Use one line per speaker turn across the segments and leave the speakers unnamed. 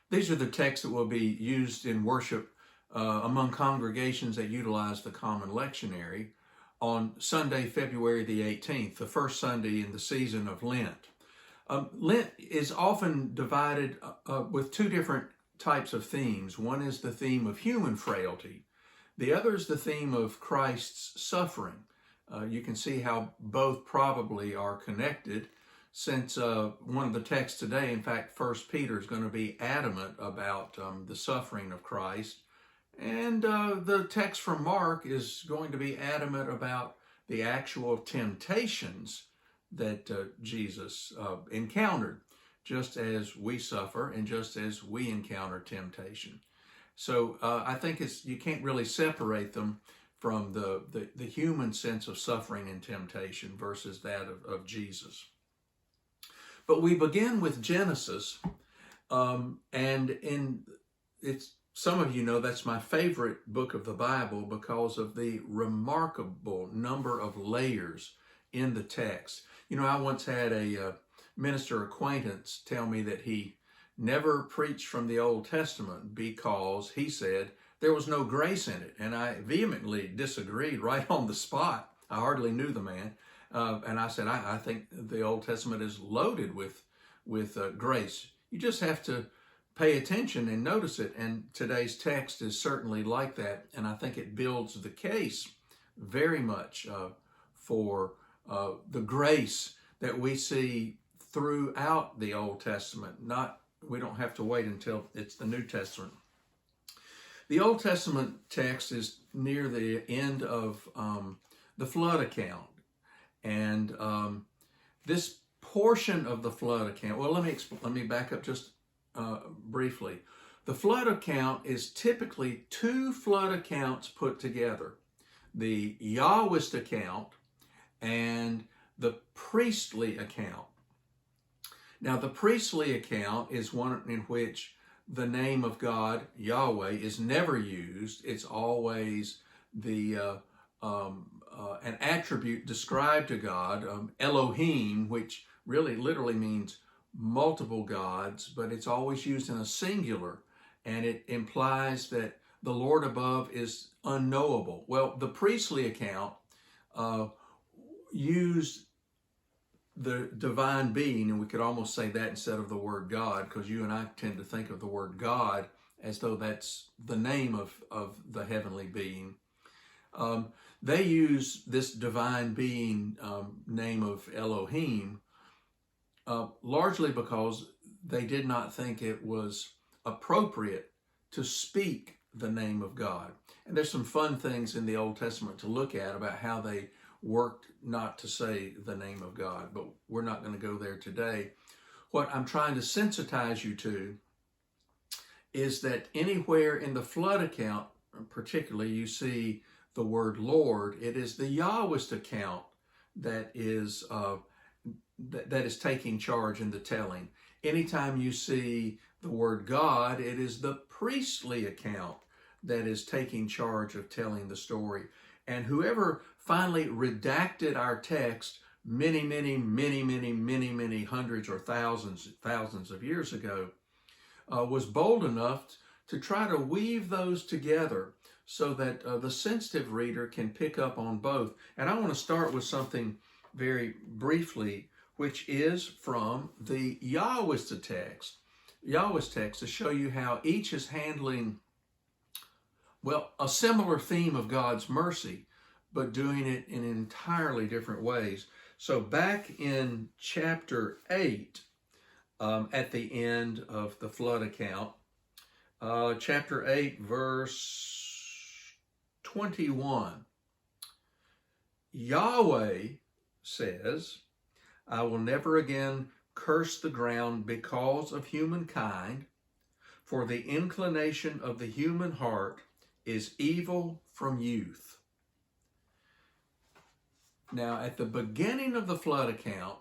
These are the texts that will be used in worship among congregations that utilize the common lectionary on Sunday, February the 18th, the first Sunday in the season of Lent. Lent is often divided with two different types of themes. One is the theme of human frailty. The other is the theme of Christ's suffering. You can see how both probably are connected, since one of the texts today, in fact, 1 Peter, is going to be adamant about the suffering of Christ. And the text from Mark is going to be adamant about the actual temptations that Jesus encountered, just as we suffer and just as we encounter temptation. So I think you can't really separate them from the human sense of suffering and temptation versus that of Jesus. But we begin with Genesis, and some of you know that's my favorite book of the Bible because of the remarkable number of layers in the text. You know, I once had a minister acquaintance tell me that he never preached from the Old Testament because, he said, there was no grace in it. And I vehemently disagreed right on the spot. I hardly knew the man. And I said, I think the Old Testament is loaded with grace. You just have to pay attention and notice it. And today's text is certainly like that. And I think it builds the case very much for the grace that we see throughout the Old Testament. We don't have to wait until it's the New Testament. The Old Testament text is near the end of the flood account. And this portion of the flood account, well, let me back up just briefly. The flood account is typically two flood accounts put together. The Yahwist account and the priestly account. Now, the priestly account is one in which the name of God, Yahweh, is never used. It's always an attribute described to God, Elohim, which really literally means multiple gods, but it's always used in a singular, and it implies that the Lord above is unknowable. Well, the priestly account used the divine being, and we could almost say that instead of the word God, because you and I tend to think of the word God as though that's the name of the heavenly being. They use this divine being name of Elohim largely because they did not think it was appropriate to speak the name of God. And there's some fun things in the Old Testament to look at about how they worked not to say the name of God, but we're not going to go there today. What I'm trying to sensitize you to is that anywhere in the flood account, particularly, you see the word Lord, it is the Yahwist account that is taking charge in the telling. Anytime you see the word God, it is the priestly account that is taking charge of telling the story. And whoever finally redacted our text many hundreds or thousands of years ago was bold enough to try to weave those together so that the sensitive reader can pick up on both. And I want to start with something very briefly, which is from the Yahwist text to show you how each is handling, well, a similar theme of God's mercy, but doing it in entirely different ways. So back in chapter 8, at the end of the flood account, chapter 8, verse 21, Yahweh says, I will never again curse the ground because of humankind, for the inclination of the human heart is evil from youth. Now, at the beginning of the flood account,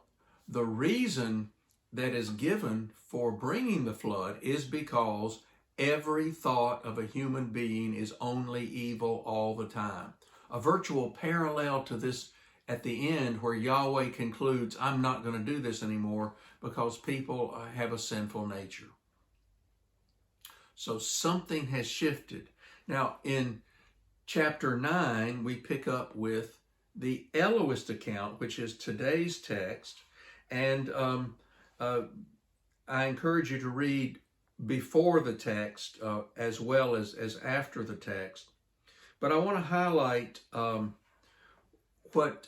the reason that is given for bringing the flood is because every thought of a human being is only evil all the time. A virtual parallel to this at the end where Yahweh concludes, I'm not going to do this anymore because people have a sinful nature. So something has shifted. Now, in chapter 9, we pick up with the Elohist account, which is today's text. And I encourage you to read before the text as well as after the text. But I want to highlight what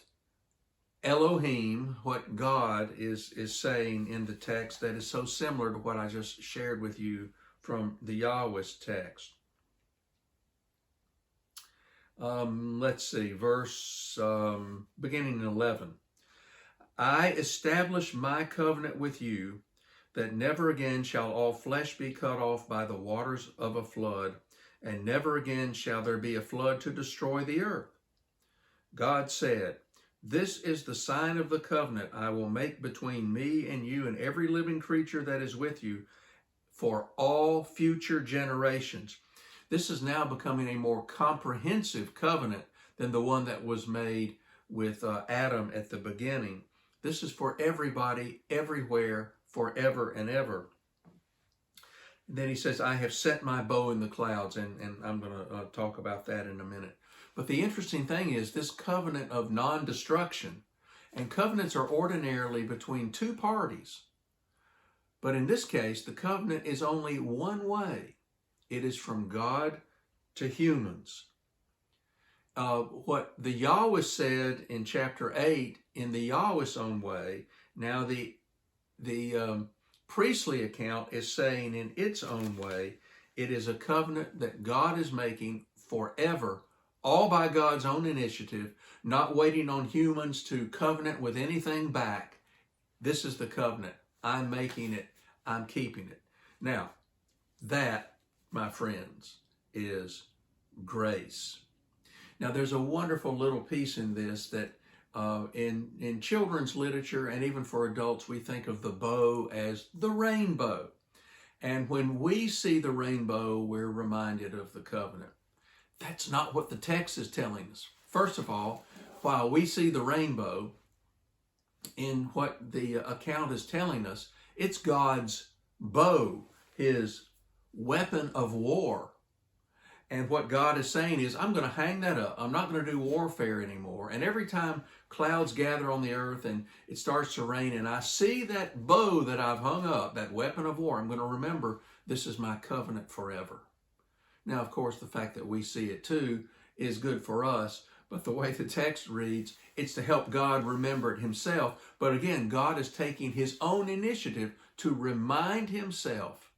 Elohim, what God is saying in the text that is so similar to what I just shared with you from the Yahweh's text. Let's see, verse beginning in 11. I establish my covenant with you, that never again shall all flesh be cut off by the waters of a flood, and never again shall there be a flood to destroy the earth. God said, this is the sign of the covenant I will make between me and you and every living creature that is with you for all future generations. This is now becoming a more comprehensive covenant than the one that was made with Adam at the beginning. This is for everybody, everywhere, forever and ever. And then he says, I have set my bow in the clouds, and I'm going to talk about that in a minute. But the interesting thing is this covenant of non-destruction, and covenants are ordinarily between two parties. But in this case, the covenant is only one way. It is from God to humans. What the Yahweh said in chapter 8 in the Yahweh's own way, now the priestly account is saying in its own way, it is a covenant that God is making forever, all by God's own initiative, not waiting on humans to covenant with anything back. This is the covenant. I'm making it. I'm keeping it. Now, that, my friends, is grace. Now, there's a wonderful little piece in this that in children's literature and even for adults, we think of the bow as the rainbow. And when we see the rainbow, we're reminded of the covenant. That's not what the text is telling us. First of all, while we see the rainbow in what the account is telling us, it's God's bow, his weapon of war. And what God is saying is, I'm going to hang that up. I'm not going to do warfare anymore. And every time clouds gather on the earth and it starts to rain and I see that bow that I've hung up, that weapon of war, I'm going to remember this is my covenant forever. Now, of course, the fact that we see it too is good for us. But the way the text reads, it's to help God remember it himself. But again, God is taking his own initiative to remind himself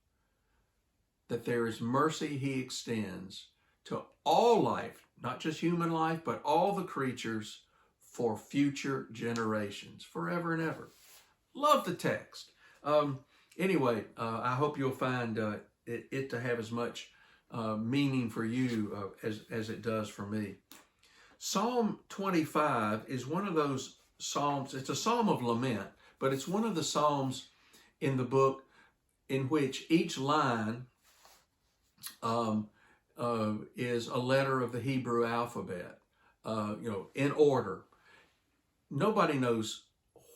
that there is mercy he extends to all life, not just human life, but all the creatures for future generations, forever and ever. Love the text. Anyway, I hope you'll find it to have as much meaning for you as it does for me. Psalm 25 is one of those psalms. It's a psalm of lament, but it's one of the psalms in the book in which each line is a letter of the Hebrew alphabet, in order. Nobody knows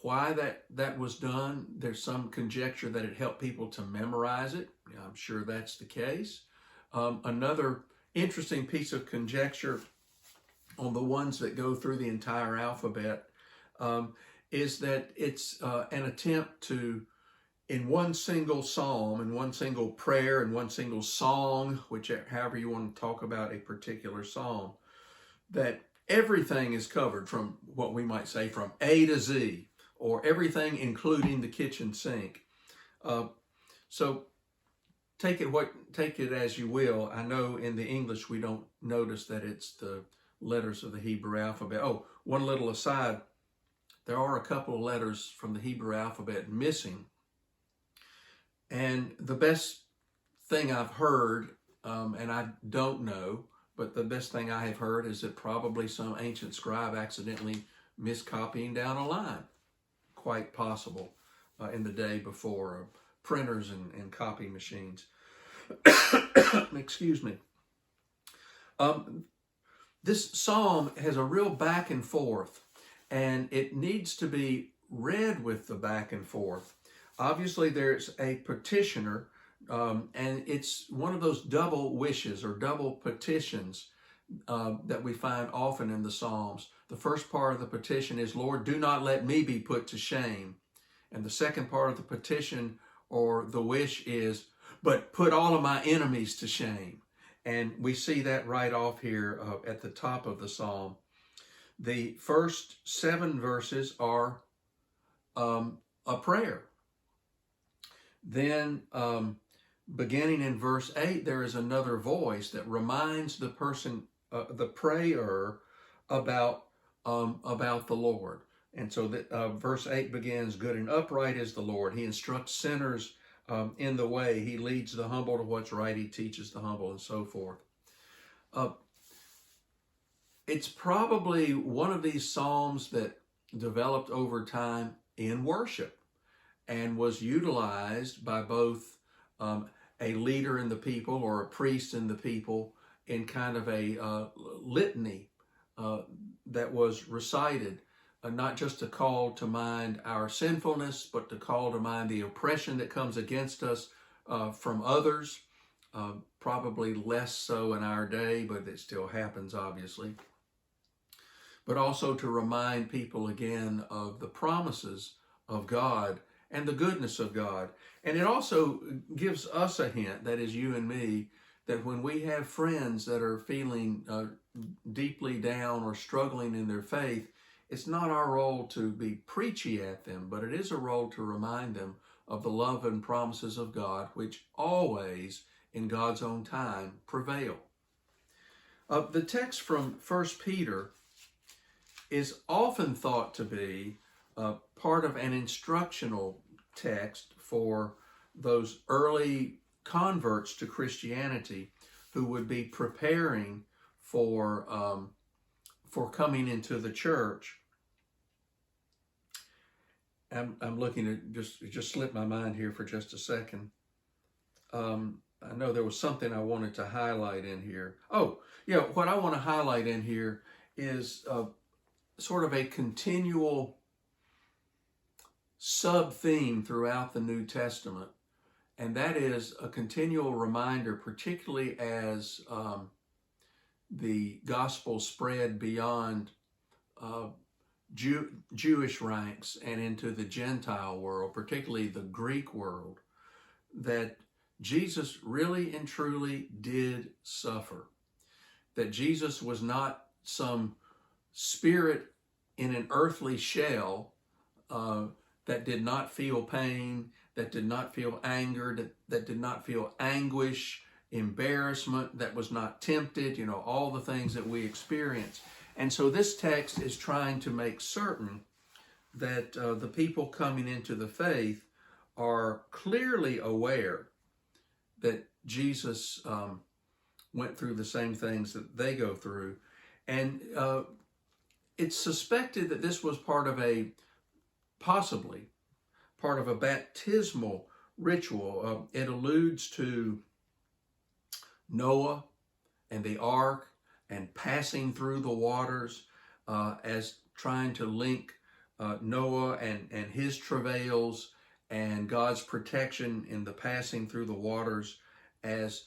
why that was done. There's some conjecture that it helped people to memorize it. I'm sure that's the case. Another interesting piece of conjecture on the ones that go through the entire alphabet is that it's an attempt to, in one single psalm, in one single prayer, in one single song, however you want to talk about a particular psalm, that everything is covered from what we might say from A to Z, or everything including the kitchen sink. So take it as you will. I know in the English we don't notice that it's the letters of the Hebrew alphabet. Oh, one little aside, there are a couple of letters from the Hebrew alphabet missing. And the best thing I've heard, and I don't know, but the best thing I have heard is that probably some ancient scribe accidentally miscopying down a line. Quite possible in the day before printers and copy machines. Excuse me. This psalm has a real back and forth, and it needs to be read with the back and forth. Obviously, there's a petitioner, And it's one of those double wishes or double petitions that we find often in the Psalms. The first part of the petition is, Lord, do not let me be put to shame. And the second part of the petition or the wish is, but put all of my enemies to shame. And we see that right off here at the top of the Psalm. The first 7 verses are a prayer. Then beginning in verse 8, there is another voice that reminds the person, the prayer, about the Lord. And so that verse 8 begins, good and upright is the Lord. He instructs sinners in the way. He leads the humble to what's right. He teaches the humble, and so forth. It's probably one of these psalms that developed over time in worship and was utilized by both a leader in the people or a priest in the people in kind of a litany that was recited, not just to call to mind our sinfulness, but to call to mind the oppression that comes against us from others, probably less so in our day, but it still happens, obviously. But also to remind people again of the promises of God and the goodness of God. And it also gives us a hint, that is you and me, that when we have friends that are feeling deeply down or struggling in their faith, it's not our role to be preachy at them, but it is a role to remind them of the love and promises of God, which always, in God's own time, prevail. The text from 1 Peter is often thought to be part of an instructional text for those early converts to Christianity who would be preparing for coming into the church. I'm looking at it just slipped my mind here for just a second. I know there was something I wanted to highlight in here. Oh, yeah, what I want to highlight in here is sort of a continual sub-theme throughout the New Testament, and that is a continual reminder, particularly as the gospel spread beyond Jewish ranks and into the Gentile world, particularly the Greek world, that Jesus really and truly did suffer. That Jesus was not some spirit in an earthly shell that did not feel pain, that did not feel anger, that did not feel anguish, embarrassment, that was not tempted, all the things that we experience. And so this text is trying to make certain that the people coming into the faith are clearly aware that Jesus went through the same things that they go through. And it's suspected that this was possibly part of a baptismal ritual. It alludes to Noah and the ark and passing through the waters as trying to link Noah and his travails and God's protection in the passing through the waters as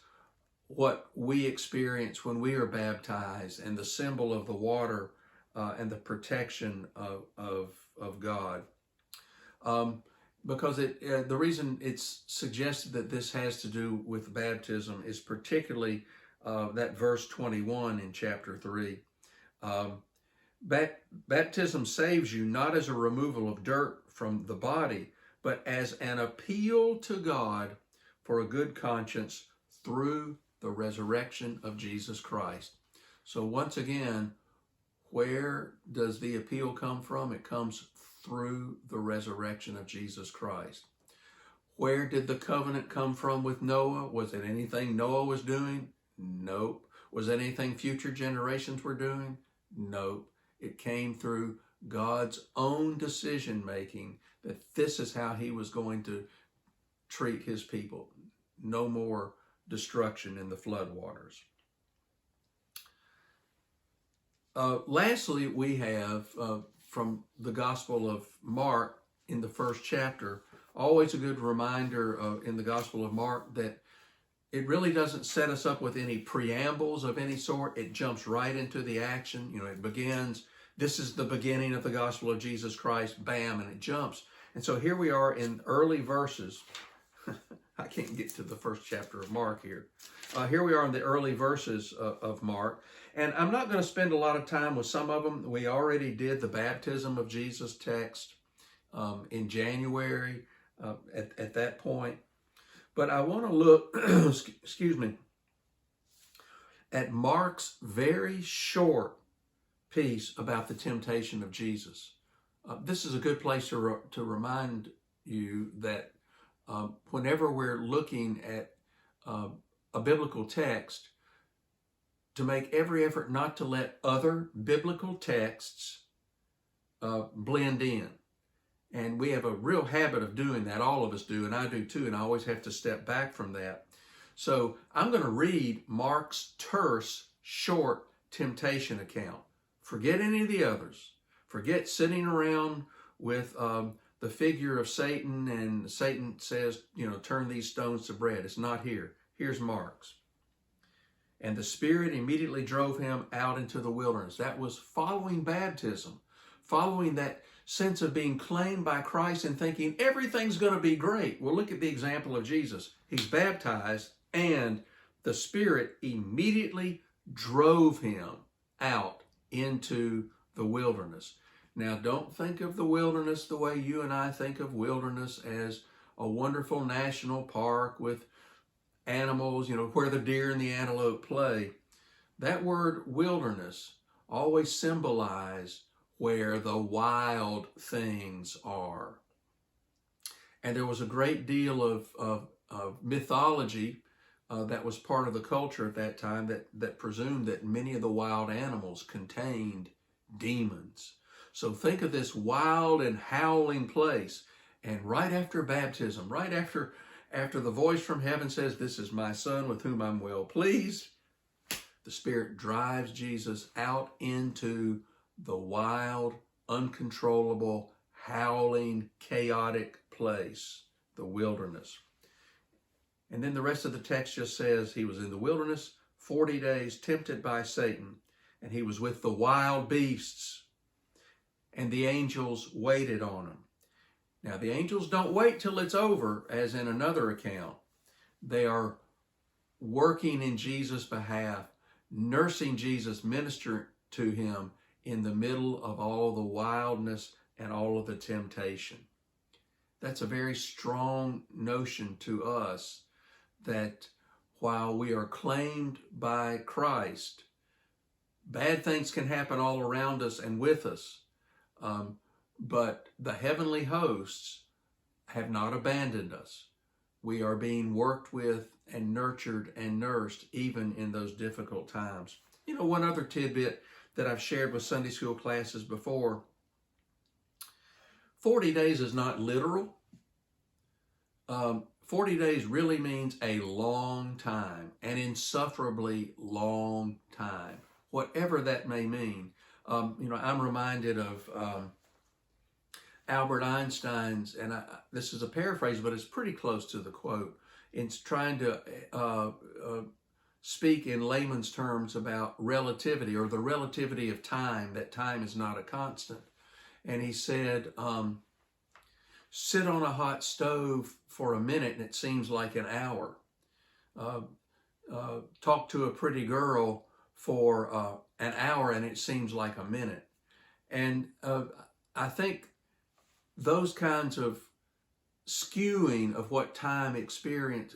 what we experience when we are baptized, and the symbol of the water and the protection of God. Because the reason it's suggested that this has to do with baptism is particularly that verse 21 in chapter 3. Baptism saves you not as a removal of dirt from the body, but as an appeal to God for a good conscience through the resurrection of Jesus Christ. So once again, where does the appeal come from? It comes through the resurrection of Jesus Christ. Where did the covenant come from with Noah? Was it anything Noah was doing? Nope. Was it anything future generations were doing? Nope. It came through God's own decision making that this is how he was going to treat his people. No more destruction in the floodwaters. Lastly, we have from the Gospel of Mark in the first chapter always a good reminder in the Gospel of Mark that it really doesn't set us up with any preambles of any sort. It jumps right into the action. It begins, this is the beginning of the gospel of Jesus Christ, bam, and it jumps. And so here we are in early verses. I can't get to the first chapter of Mark here. Here we are in the early verses of Mark. And I'm not going to spend a lot of time with some of them. We already did the baptism of Jesus text in January at that point. But I want to look, excuse me, at Mark's very short piece about the temptation of Jesus. This is a good place to remind you that whenever we're looking at a biblical text, to make every effort not to let other biblical texts blend in. And we have a real habit of doing that. All of us do, and I do too, and I always have to step back from that. So I'm going to read Mark's terse, short temptation account. Forget any of the others. Forget sitting around with the figure of Satan, and Satan says, turn these stones to bread. It's not here. Here's Mark's. And the Spirit immediately drove him out into the wilderness. That was following baptism, following that sense of being claimed by Christ and thinking everything's going to be great. Well, look at the example of Jesus. He's baptized and the Spirit immediately drove him out into the wilderness. Now, don't think of the wilderness the way you and I think of wilderness as a wonderful national park with animals, where the deer and the antelope play. That word wilderness always symbolized where the wild things are. And there was a great deal of mythology that was part of the culture at that time that presumed that many of the wild animals contained demons. So think of this wild and howling place. And right after baptism, right after the voice from heaven says, "This is my Son with whom I'm well pleased," the Spirit drives Jesus out into the wild, uncontrollable, howling, chaotic place, the wilderness. And then the rest of the text just says he was in the wilderness 40 days, tempted by Satan, and he was with the wild beasts, and the angels waited on him. Now, the angels don't wait till it's over, as in another account. They are working in Jesus' behalf, nursing Jesus, ministering to him in the middle of all the wildness and all of the temptation. That's a very strong notion to us, that while we are claimed by Christ, bad things can happen all around us and with us, but the heavenly hosts have not abandoned us. We are being worked with and nurtured and nursed even in those difficult times. One other tidbit that I've shared with Sunday school classes before, 40 days is not literal. 40 days really means a long time, an insufferably long time, whatever that may mean. I'm reminded of Albert Einstein's, and this is a paraphrase, but it's pretty close to the quote. It's trying to speak in layman's terms about relativity, or the relativity of time, that time is not a constant. And he said, sit on a hot stove for a minute and it seems like an hour. Talk to a pretty girl for an hour and it seems like a minute. And I think those kinds of skewing of what time experience,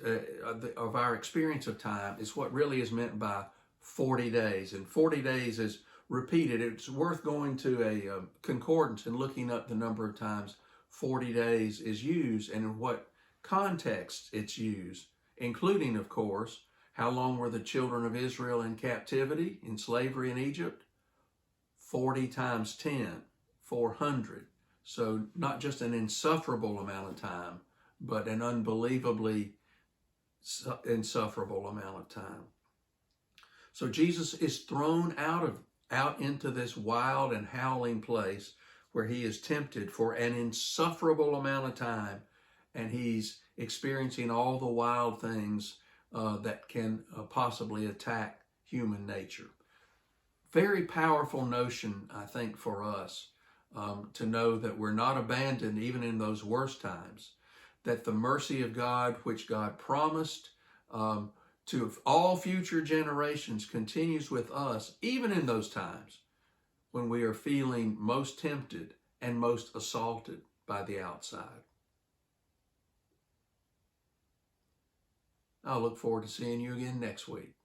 of our experience of time, is what really is meant by 40 days. And 40 days is repeated. It's worth going to a concordance and looking up the number of times 40 days is used and in what context it's used, including, of course, how long were the children of Israel in captivity, in slavery in Egypt? 40 times 10, 400. So not just an insufferable amount of time, but an unbelievably insufferable amount of time. So Jesus is thrown out into this wild and howling place where he is tempted for an insufferable amount of time, and he's experiencing all the wild things that can possibly attack human nature. Very powerful notion, I think, for us to know that we're not abandoned even in those worst times, that the mercy of God, which God promised to all future generations, continues with us even in those times when we are feeling most tempted and most assaulted by the outside. I'll look forward to seeing you again next week.